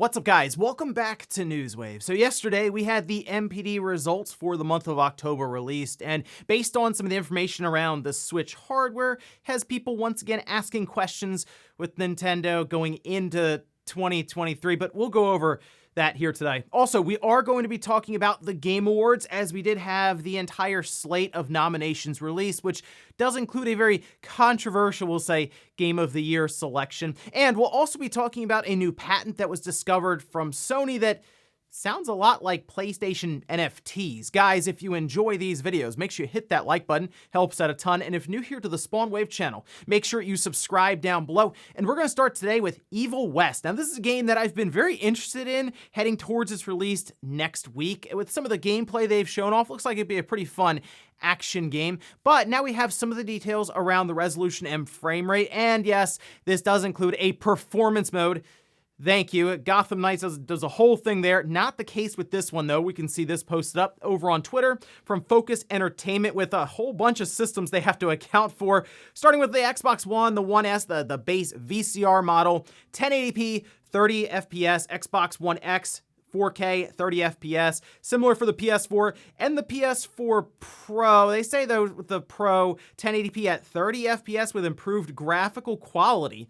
What's up, guys? Welcome back to Newswave. So yesterday we had the MPD results for the month of October released, and based on some of the information around the Switch hardware, has people once again asking questions with Nintendo going into 2023, but we'll go over that here today. Also, we are going to be talking about the Game Awards, as we did have the entire slate of nominations released, which does include a very controversial, we'll say, Game of the Year selection. And we'll also be talking about a new patent that was discovered from Sony that sounds a lot like PlayStation NFTs. Guys, if you enjoy these videos, make sure you hit that like button, helps out a ton. And if new here to the SpawnWave channel, make sure you subscribe down below. And we're gonna start today with Evil West. Now, this is a game that I've been very interested in heading towards its release next week. With some of the gameplay they've shown off, looks like it'd be a pretty fun action game. But now we have some of the details around the resolution and frame rate. And yes, this does include a performance mode. Thank you. Gotham Knights does a whole thing there. Not the case with this one, though. We can see this posted up over on Twitter from Focus Entertainment with a whole bunch of systems they have to account for, starting with the Xbox One, the One S, the base VCR model, 1080p, 30 FPS, Xbox One X, 4K, 30 FPS, similar for the PS4 and the PS4 Pro. They say, though, with the Pro, 1080p at 30 FPS with improved graphical quality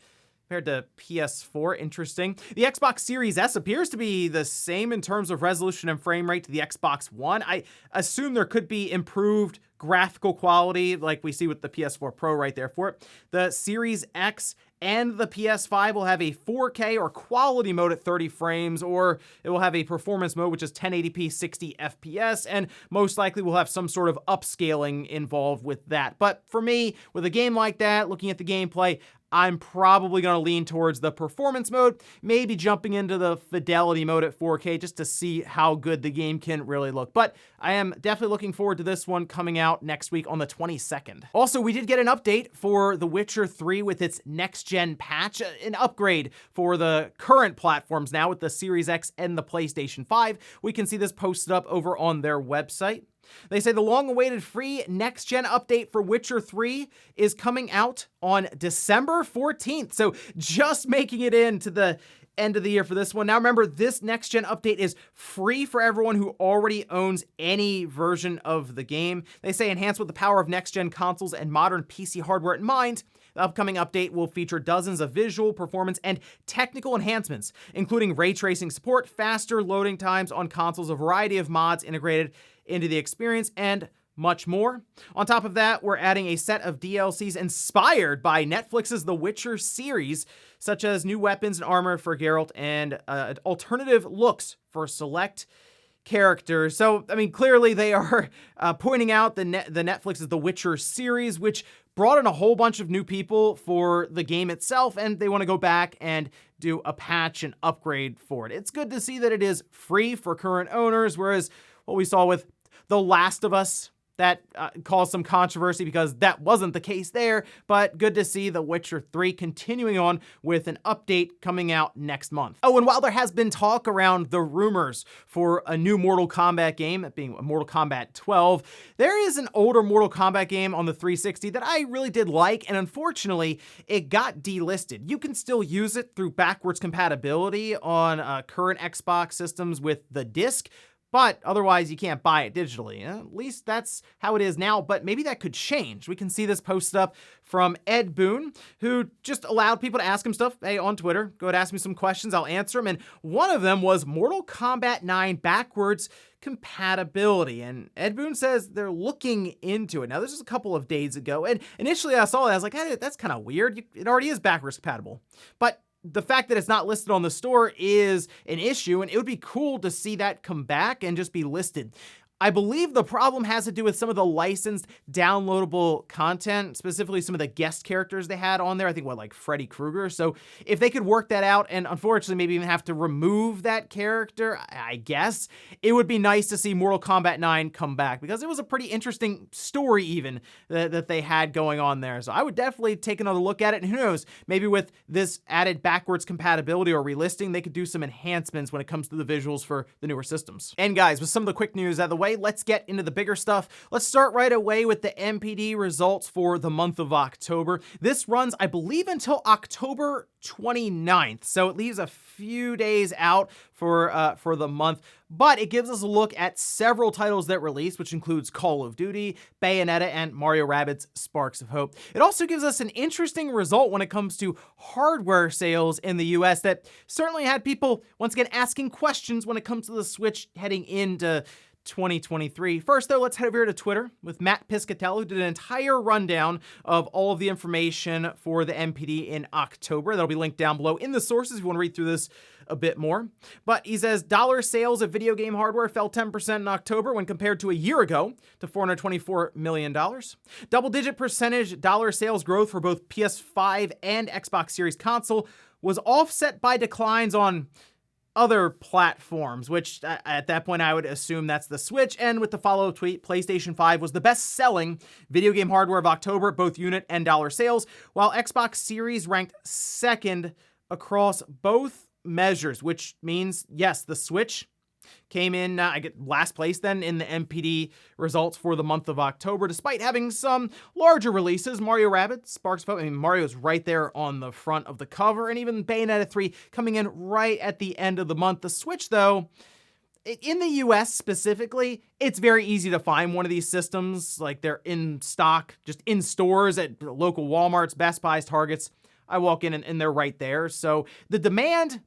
compared to PS4, interesting. The Xbox Series S appears to be the same in terms of resolution and frame rate to the Xbox One. I assume there could be improved graphical quality like we see with the PS4 Pro right there for it. The Series X and the PS5 will have a 4K or quality mode at 30 frames, or it will have a performance mode, which is 1080p 60 FPS, and most likely will have some sort of upscaling involved with that. But for me, with a game like that, looking at the gameplay, I'm probably going to lean towards the performance mode, maybe jumping into the fidelity mode at 4K just to see how good the game can really look. But I am definitely looking forward to this one coming out next week on the 22nd. Also, we did get an update for The Witcher 3 with its next-gen patch, an upgrade for the current platforms now with the Series X and the PlayStation 5. We can see this posted up over on their website. They say the long-awaited free next-gen update for Witcher 3 is coming out on December 14th, so just making it into the end of the year for this one. Now remember, this next-gen update is free for everyone who already owns any version of the game. They say enhanced with the power of next-gen consoles and modern PC hardware in mind, the upcoming update will feature dozens of visual, performance, and technical enhancements, including ray tracing support, faster loading times on consoles, a variety of mods integrated into the experience, and much more. On top of that, we're adding a set of DLCs inspired by Netflix's The Witcher series, such as new weapons and armor for Geralt and alternative looks for select characters. So, I mean, clearly they are pointing out the Netflix's The Witcher series, which brought in a whole bunch of new people for the game itself, and they want to go back and do a patch and upgrade for it. It's good to see that it is free for current owners, whereas what we saw with The Last of Us, that caused some controversy because that wasn't the case there, but good to see The Witcher 3 continuing on with an update coming out next month. Oh, and while there has been talk around the rumors for a new Mortal Kombat game, that being Mortal Kombat 12, there is an older Mortal Kombat game on the 360 that I really did like, and unfortunately, it got delisted. You can still use it through backwards compatibility on current Xbox systems with the disc, but otherwise you can't buy it digitally. At least that's how it is now, but maybe that could change. We can see this posted up from Ed Boon, who just allowed people to ask him stuff. Hey, on Twitter, go ahead and ask me some questions, I'll answer them. And one of them was Mortal Kombat 9 backwards compatibility. And Ed Boon says they're looking into it. Now, this is a couple of days ago, and initially I saw it, I was like, hey, that's kind of weird. It already is backwards compatible. But the fact that it's not listed on the store is an issue, and it would be cool to see that come back and just be listed. I believe the problem has to do with some of the licensed downloadable content, specifically some of the guest characters they had on there. I think, like Freddy Krueger. So if they could work that out and unfortunately maybe even have to remove that character, I guess, it would be nice to see Mortal Kombat 9 come back because it was a pretty interesting story even that they had going on there. So I would definitely take another look at it. And who knows, maybe with this added backwards compatibility or relisting, they could do some enhancements when it comes to the visuals for the newer systems. And guys, with some of the quick news out of the way, Anyway, let's get into the bigger stuff. Let's start right away with the NPD results for the month of October. This runs, I believe, until October 29th, so it leaves a few days out for the month, but it gives us a look at several titles that released, which includes Call of Duty, Bayonetta, and Mario Rabbids Sparks of Hope. It also gives us an interesting result when it comes to hardware sales in the US that certainly had people, once again, asking questions when it comes to the Switch heading into 2023. First, though, let's head over here to Twitter with Matt Piscatello, who did an entire rundown of all of the information for the NPD in October. That'll be linked down below in the sources if you want to read through this a bit more. But he says dollar sales of video game hardware fell 10% in October when compared to a year ago to $424 million. Double-digit percentage dollar sales growth for both PS5 and Xbox Series console was offset by declines on other platforms, which at that point I would assume that's the Switch. And with the follow-up tweet, PlayStation 5 was the best-selling video game hardware of October, both unit and dollar sales, while Xbox Series ranked second across both measures, which means, yes, the Switch came in, last place then in the NPD results for the month of October, despite having some larger releases. Mario Rabbids Sparks of Hope, Mario's right there on the front of the cover, and even Bayonetta 3 coming in right at the end of the month. The Switch, though, in the US specifically, it's very easy to find one of these systems. Like, they're in stock, just in stores at local Walmarts, Best Buys, Targets. I walk in and they're right there. So the demand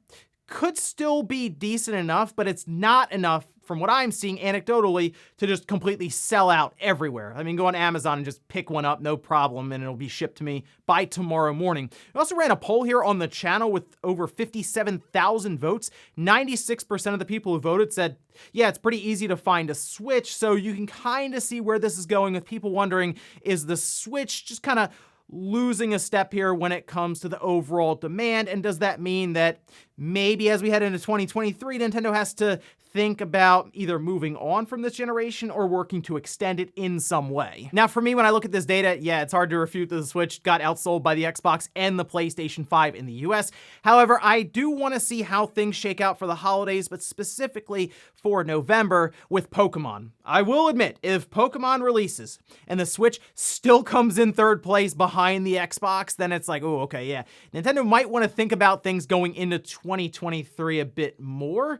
could still be decent enough, but it's not enough from what I'm seeing anecdotally to just completely sell out everywhere. I mean, go on Amazon and just pick one up, no problem, and it'll be shipped to me by tomorrow morning. We also ran a poll here on the channel with over 57,000 votes. 96% of the people who voted said, yeah, it's pretty easy to find a Switch, so you can kind of see where this is going with people wondering, is the Switch just kind of losing a step here when it comes to the overall demand? And does that mean that maybe as we head into 2023, Nintendo has to think about either moving on from this generation or working to extend it in some way? Now, for me, when I look at this data, yeah, it's hard to refute that the Switch got outsold by the Xbox and the PlayStation 5 in the US. However, I do want to see how things shake out for the holidays, but specifically for November with Pokemon. I will admit, if Pokemon releases and the Switch still comes in third place behind the Xbox, then it's like, oh, okay, yeah. Nintendo might want to think about things going into 2023 a bit more.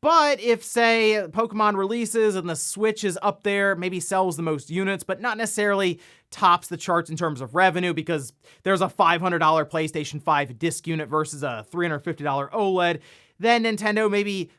But if, say, Pokemon releases and the Switch is up there, maybe sells the most units, but not necessarily tops the charts in terms of revenue because there's a $500 PlayStation 5 disc unit versus a $350 OLED, then Nintendo may be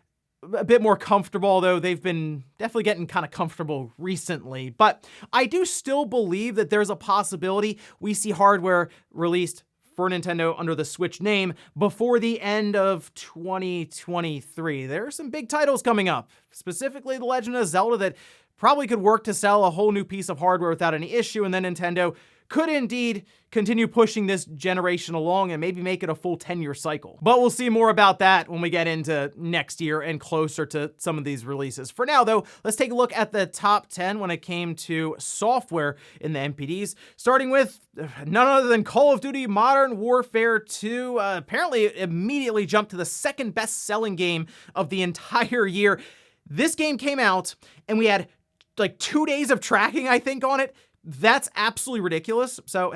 a bit more comfortable, although they've been definitely getting kind of comfortable recently. But I do still believe that there's a possibility we see hardware released for Nintendo under the Switch name before the end of 2023. There are some big titles coming up, specifically The Legend of Zelda, that probably could work to sell a whole new piece of hardware without any issue, and then Nintendo could indeed continue pushing this generation along and maybe make it a full 10-year cycle. But we'll see more about that when we get into next year and closer to some of these releases. For now, though, let's take a look at the top 10 when it came to software in the NPDs, starting with none other than Call of Duty Modern Warfare 2. Apparently, it immediately jumped to the second best-selling game of the entire year. This game came out, and we had like 2 days of tracking, I think, on it. That's absolutely ridiculous. So,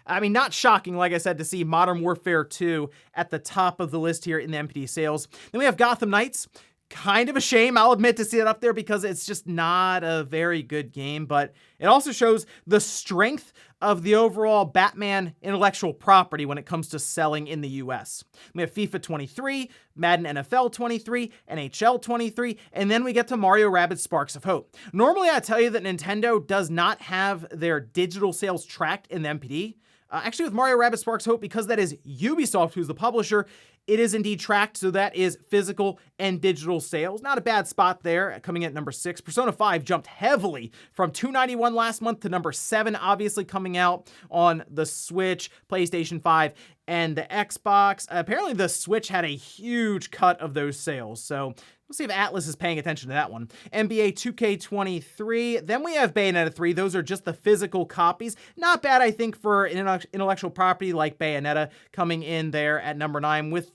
I mean, not shocking, like I said, to see Modern Warfare 2 at the top of the list here in the NPD sales. Then we have Gotham Knights. Kind of a shame, I'll admit, to see it up there because it's just not a very good game, but it also shows the strength of the overall Batman intellectual property when it comes to selling in the US. We have FIFA 23, Madden NFL 23, NHL 23, and then we get to Mario Rabbids Sparks of Hope. Normally, I tell you that Nintendo does not have their digital sales tracked in the NPD. Actually, with Mario Rabbids Sparks of Hope, because that is Ubisoft who's the publisher, it is indeed tracked, so that is physical and digital sales. Not a bad spot there, coming in at number 6. Persona 5 jumped heavily from 291 last month to number 7, obviously coming out on the Switch, PlayStation 5, and the Xbox. Apparently, the Switch had a huge cut of those sales, so we'll see if Atlas is paying attention to that one. NBA 2K23. Then we have Bayonetta 3. Those are just the physical copies. Not bad, I think, for an intellectual property like Bayonetta coming in there at number 9 with,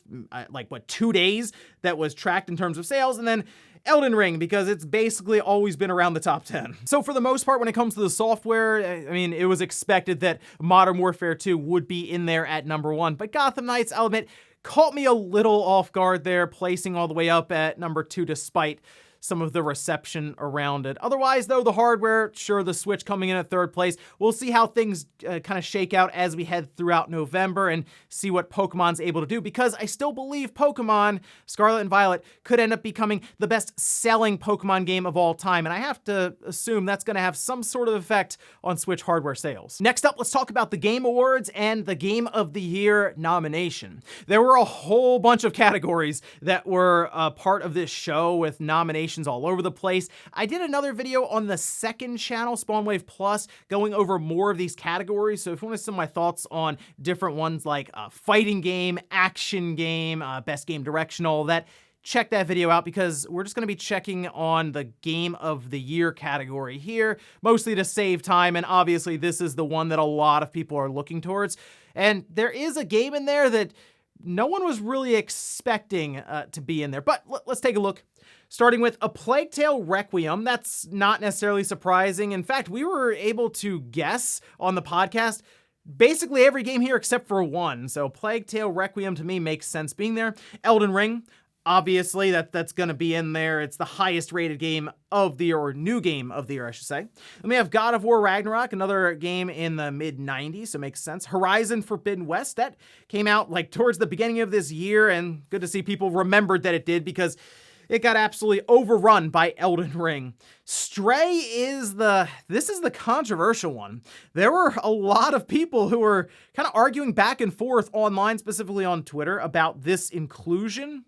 2 days that was tracked in terms of sales. And then Elden Ring, because it's basically always been around the top 10. So for the most part, when it comes to the software, I mean, it was expected that Modern Warfare 2 would be in there at number 1, but Gotham Knights, I'll admit, caught me a little off guard there, placing all the way up at number 2 despite some of the reception around it. Otherwise, though, the hardware, sure, the Switch coming in at 3rd place. We'll see how things kind of shake out as we head throughout November and see what Pokemon's able to do, because I still believe Pokemon Scarlet and Violet could end up becoming the best-selling Pokemon game of all time, and I have to assume that's going to have some sort of effect on Switch hardware sales. Next up, let's talk about the Game Awards and the Game of the Year nomination. There were a whole bunch of categories that were part of this show with nominations all over the place. I did another video on the second channel, Spawnwave Plus, going over more of these categories. So if you want to see my thoughts on different ones like fighting game, action game, best game direction, all that, check that video out, because we're just going to be checking on the Game of the Year category here, mostly to save time. And obviously this is the one that a lot of people are looking towards. And there is a game in there that no one was really expecting to be in there. But let's take a look. Starting with A Plague Tale Requiem. That's not necessarily surprising. In fact, we were able to guess on the podcast basically every game here except for one. So Plague Tale Requiem to me makes sense being there. Elden Ring, obviously that's going to be in there. It's the highest rated game of the year, or new game of the year, I should say. Then we have God of War Ragnarok, another game in the mid-90s, so it makes sense. Horizon Forbidden West, that came out like towards the beginning of this year, and good to see people remembered that it did, because it got absolutely overrun by Elden Ring. Stray is this is the controversial one. There were a lot of people who were kind of arguing back and forth online, specifically on Twitter, about this inclusion.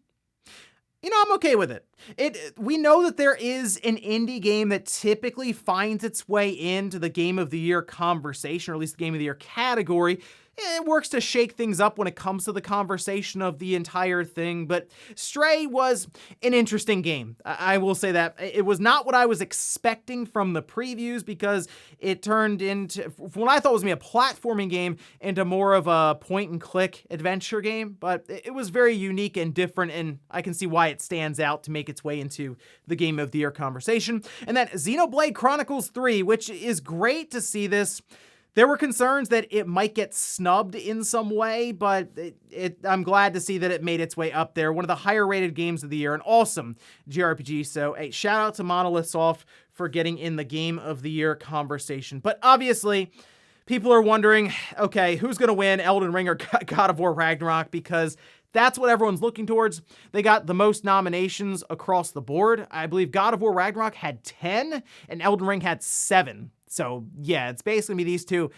You know, I'm okay with it. We know that there is an indie game that typically finds its way into the Game of the Year conversation, or at least the Game of the Year category. It works to shake things up when it comes to the conversation of the entire thing, but Stray was an interesting game. I will say that. It was not what I was expecting from the previews, because it turned into, from what I thought was going to be a platforming game, into more of a point-and-click adventure game, but it was very unique and different, and I can see why it stands out to make its way into the Game of the Year conversation. And then Xenoblade Chronicles 3, which is great to see this. There were concerns that it might get snubbed in some way, but I'm glad to see that it made its way up there. One of the higher rated games of the year, an awesome JRPG. So hey, shout out to Monolith Soft for getting in the Game of the Year conversation. But obviously, people are wondering, okay, who's going to win, Elden Ring or God of War Ragnarok? Because that's what everyone's looking towards. They got the most nominations across the board. I believe God of War Ragnarok had 10 and Elden Ring had 7. So yeah, it's basically these two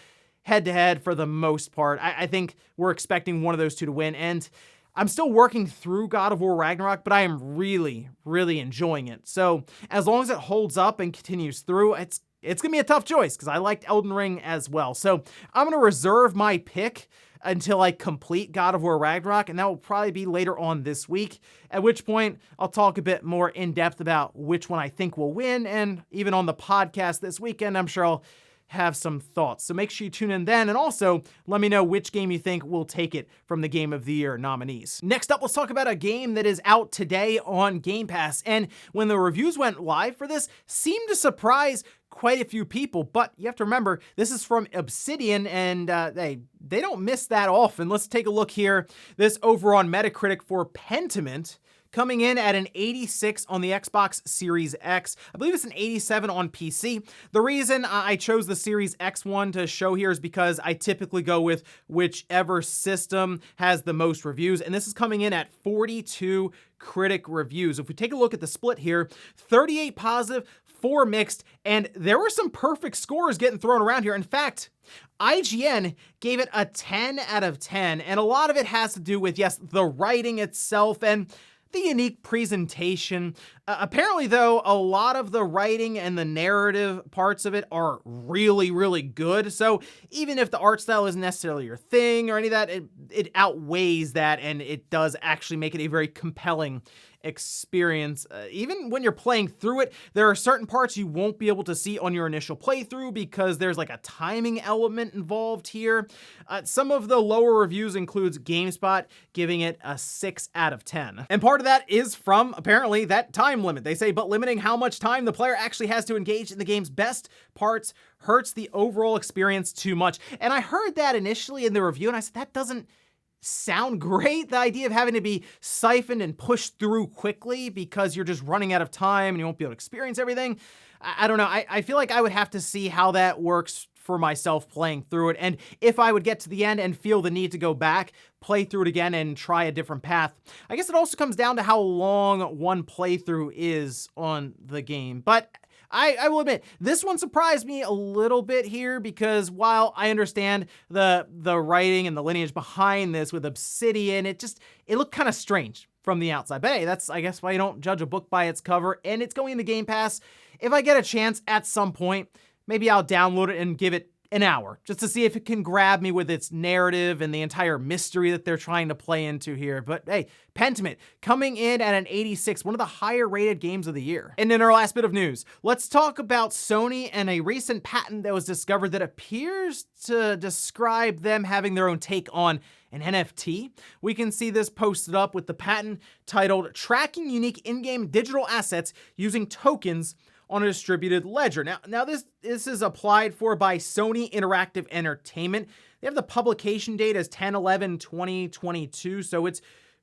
head-to-head for the most part. I think we're expecting one of those two to win, and I'm still working through God of War Ragnarok, but I am really, really enjoying it. So as long as it holds up and continues through, it's going to be a tough choice, because I liked Elden Ring as well. So I'm going to reserve my pick until I complete God of War Ragnarok, and that will probably be later on this week, at which point I'll talk a bit more in depth about which one I think will win, and even on the podcast this weekend, I'm sure I'll have some thoughts. So make sure you tune in then, and also let me know which game you think will take it from the Game of the Year nominees. Next up, let's talk about a game that is out today on Game Pass, and when the reviews went live for this, seemed to surprise quite a few people, but you have to remember, this is from Obsidian, and they don't miss that often. Let's take a look here. This over on Metacritic for Pentiment, coming in at an 86 on the Xbox Series X. I believe it's an 87 on PC. The reason I chose the Series X one to show here is because I typically go with whichever system has the most reviews, and this is coming in at 42 critic reviews. If we take a look at the split here, 38 positive, 4 mixed, and there were some perfect scores getting thrown around here. In fact, IGN gave it a 10 out of 10, and a lot of it has to do with, yes, the writing itself and the unique presentation. Apparently, though, a lot of the writing and the narrative parts of it are really, really good. So even if the art style isn't necessarily your thing or any of that, it outweighs that, and it does actually make it a very compelling experience. Even when you're playing through it, there are certain parts you won't be able to see on your initial playthrough because there's like a timing element involved here. Some of the lower reviews includes GameSpot giving it a 6 out of 10. And part of of that is from, apparently, that time limit. They say, but limiting how much time the player actually has to engage in the game's best parts hurts the overall experience too much. And I heard that initially in the review, and I said, that doesn't sound great. The idea of having to be siphoned and pushed through quickly because you're just running out of time and you won't be able to experience everything. I don't know. I feel like I would have to see how that works for myself playing through it, and if I would get to the end and feel the need to go back, play through it again and try a different path. I guess it also comes down to how long one playthrough is on the game, but I will admit, this one surprised me a little bit here because while I understand the writing and the lineage behind this with Obsidian, it looked kind of strange from the outside. But hey, that's, I guess, why you don't judge a book by its cover, and it's going into Game Pass. If I get a chance at some point, maybe I'll download it and give it an hour just to see if it can grab me with its narrative and the entire mystery that they're trying to play into here. But hey, Pentiment coming in at an 86, one of the higher rated games of the year. And in our last bit of news, let's talk about Sony and a recent patent that was discovered that appears to describe them having their own take on an NFT. We can see this posted up with the patent titled Tracking Unique In-Game Digital Assets Using Tokens on a Distributed Ledger. Now this is applied for by Sony Interactive Entertainment. They have the publication date as 10/11/2022, so it's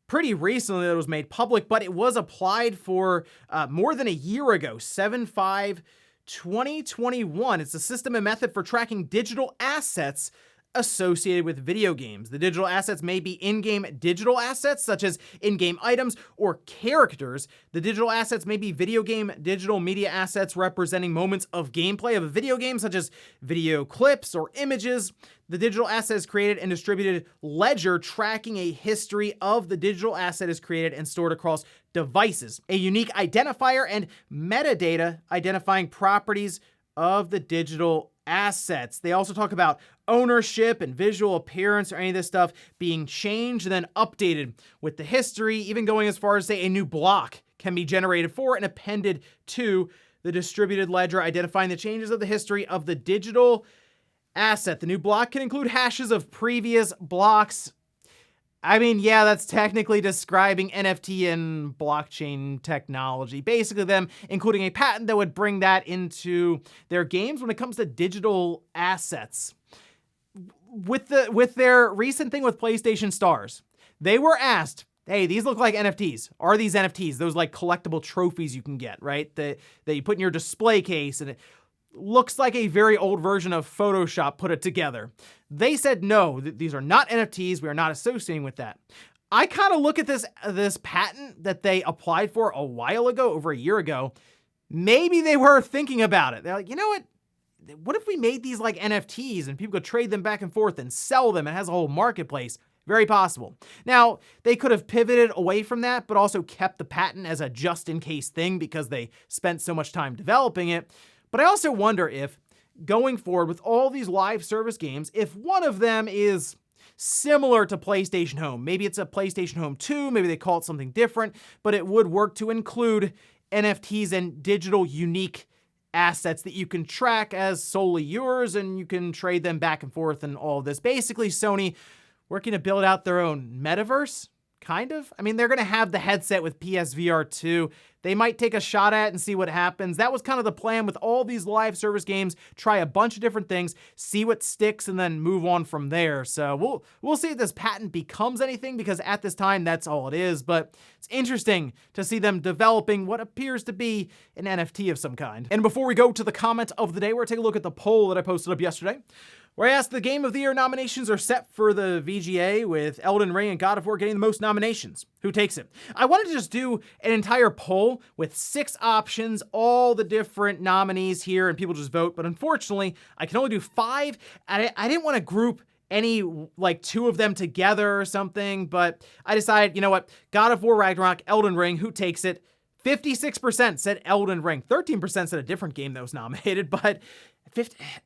pretty recently that it was made public, but it was applied for more than a year ago, 7/5/2021. It's a system and method for tracking digital assets associated with video games. The digital assets may be in-game digital assets, such as in-game items or characters. The digital assets may be video game digital media assets representing moments of gameplay of a video game, such as video clips or images. The digital asset is created and distributed ledger tracking a history of the digital asset is created and stored across devices. A unique identifier and metadata identifying properties of the digital assets. They also talk about ownership and visual appearance or any of this stuff being changed and then updated with the history, even going as far as say a new block can be generated for and appended to the distributed ledger, identifying the changes of the history of the digital asset. The new block can include hashes of previous blocks. I mean, yeah, that's technically describing NFT and blockchain technology. Basically them including a patent that would bring that into their games when it comes to digital assets. With their recent thing with PlayStation Stars, they were asked, hey, these look like NFTs. Are these NFTs? Those like collectible trophies you can get, right? That you put in your display case and it looks like a very old version of Photoshop put it together. They said, no, these are not NFTs. We are not associating with that. I kind of look at this patent that they applied for a while ago, over a year ago. Maybe they were thinking about it. They're like, you know what if we made these like NFTs and people could trade them back and forth and sell them? It has a whole marketplace. Very possible. Now, they could have pivoted away from that, but also kept the patent as a just-in-case thing because they spent so much time developing it. But I also wonder if, going forward with all these live service games, if one of them is similar to PlayStation Home. Maybe it's a PlayStation Home 2, maybe they call it something different, but it would work to include NFTs and digital unique assets that you can track as solely yours, and you can trade them back and forth and all of this. Basically, Sony working to build out their own metaverse, kind of. I mean, they're going to have the headset with PSVR 2. They might take a shot at it and see what happens. That was kind of the plan with all these live service games. Try a bunch of different things, see what sticks, and then move on from there. So we'll see if this patent becomes anything, because at this time, that's all it is. But it's interesting to see them developing what appears to be an NFT of some kind. And before we go to the comment of the day, we're going to take a look at the poll that I posted up yesterday, where I asked the Game of the Year nominations are set for the VGA, with Elden Ring and God of War getting the most nominations. Who takes it? I wanted to just do an entire poll with 6 options, all the different nominees here, and people just vote. But unfortunately, I can only do 5. I didn't want to group any, like 2 of them together or something, but I decided, you know what? God of War Ragnarok, Elden Ring, who takes it? 56% said Elden Ring. 13% said a different game that was nominated, but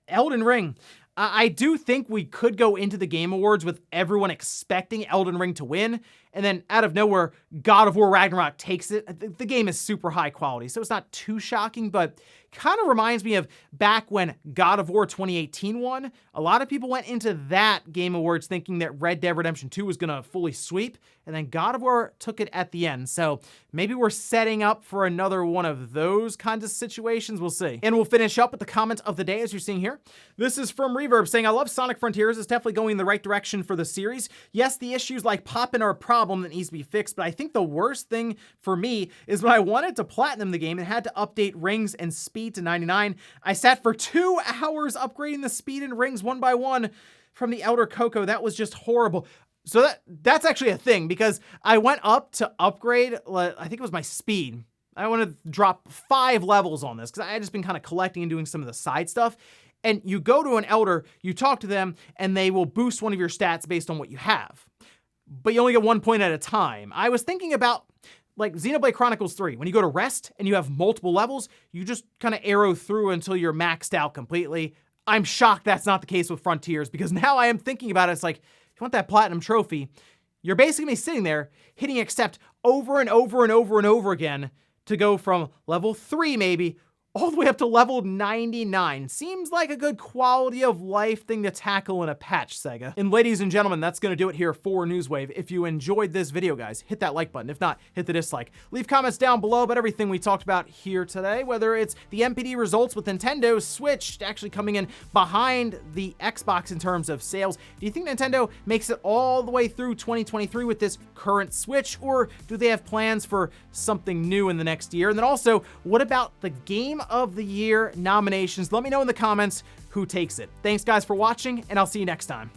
Elden Ring. I do think we could go into the Game Awards with everyone expecting Elden Ring to win, and then out of nowhere, God of War Ragnarok takes it. The game is super high quality, so it's not too shocking, but kind of reminds me of back when God of War 2018 won. A lot of people went into that Game Awards thinking that Red Dead Redemption 2 was going to fully sweep, and then God of War took it at the end. So maybe we're setting up for another one of those kinds of situations. We'll see. And we'll finish up with the comment of the day, as you're seeing here. This is from Reverb saying, I love Sonic Frontiers. It's definitely going in the right direction for the series. Yes, the issues like popping are a problem that needs to be fixed, but I think the worst thing for me is when I wanted to platinum the game and had to update rings and speed to 99. I sat for 2 hours upgrading the speed and rings one by one from the Outer Cocoa. That was just horrible. So that's actually a thing, because I went up to upgrade, I think it was my speed. I want to drop 5 levels on this because I had just been kind of collecting and doing some of the side stuff. And you go to an elder, you talk to them, and they will boost one of your stats based on what you have. But you only get 1 point at a time. I was thinking about like Xenoblade Chronicles 3. When you go to rest and you have multiple levels, you just kind of arrow through until you're maxed out completely. I'm shocked that's not the case with Frontiers, because now I am thinking about it. It's like, if you want that platinum trophy, you're basically sitting there hitting accept over and over and over and over again to go from level 3 maybe all the way up to level 99. Seems like a good quality of life thing to tackle in a patch, Sega. And ladies and gentlemen, that's gonna do it here for Newswave. If you enjoyed this video, guys, hit that like button. If not, hit the dislike. Leave comments down below about everything we talked about here today, whether it's the MPD results with Nintendo Switch actually coming in behind the Xbox in terms of sales. Do you think Nintendo makes it all the way through 2023 with this current Switch, or do they have plans for something new in the next year? And then also, what about the Game of the Year nominations? Let me know in the comments who takes it. Thanks guys for watching, and I'll see you next time.